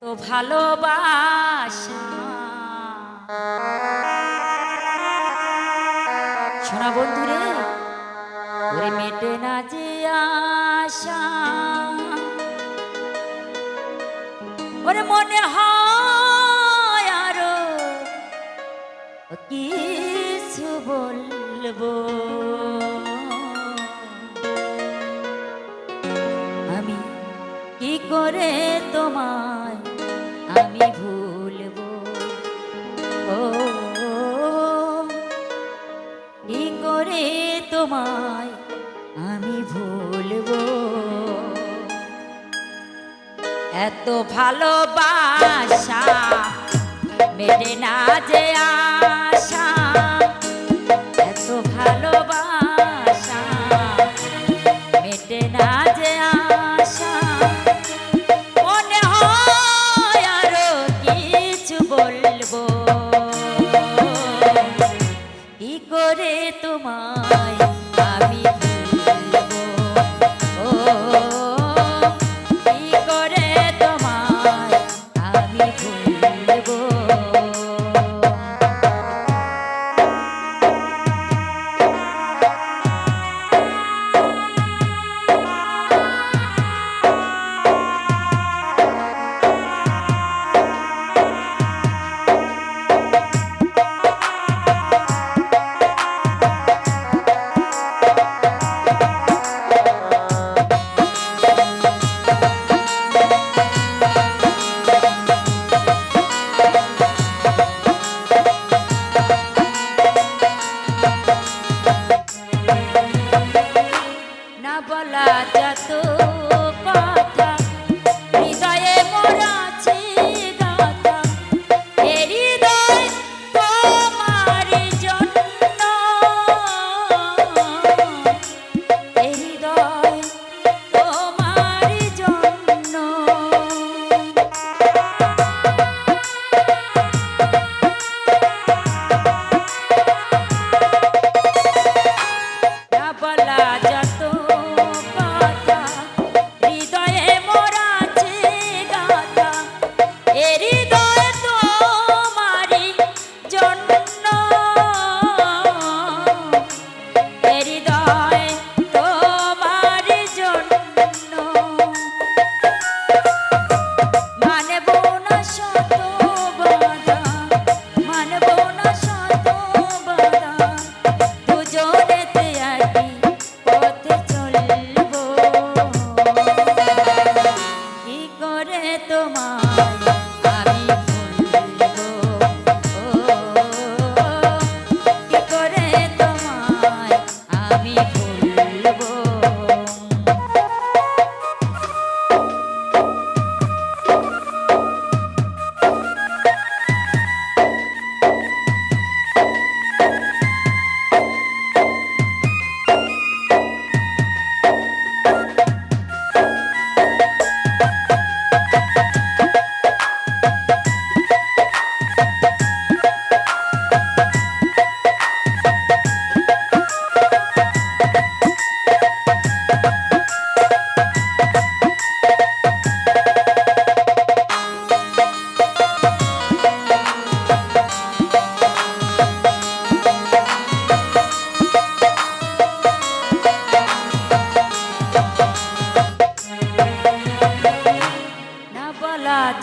তো ভালোবাসা শোনা বন্ধুরে, ওরে মেটে না যে আশা, ওরে মনে হয় আরো কিছু বলবো। আমি কি করে তোমায় আমি ভুলবো, ও কি করে তোমায় আমি ভুলবো। এত ভালোবাসা মেটে না যে আশা, এত ভালোবাসা মেটে না যে আশা, মনে হয় আরো কিছু বলবো। কি করে তোমায় আমি ভুলবো, ও কি করে তোমায় আমি ভুলবো। বলা যত কথা হৃদয়ে মোর আছে গাথা, এ হৃদয় তোমার জন্য, এ হৃদয় তোমার জন্য। না বলা যত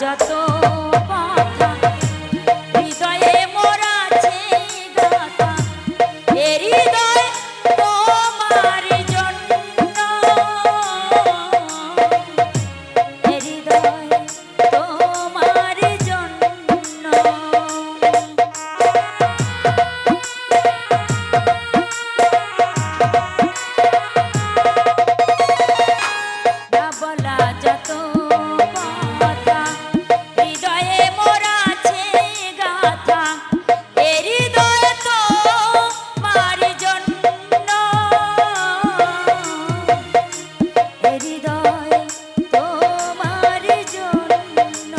যত কথা হৃদয়ে মোর আছে গাথা, এ হৃদয় তোমার জন্য, এ হৃদয় তোমার জন্য। না বলা যত হৃদয় তোমার জন্য।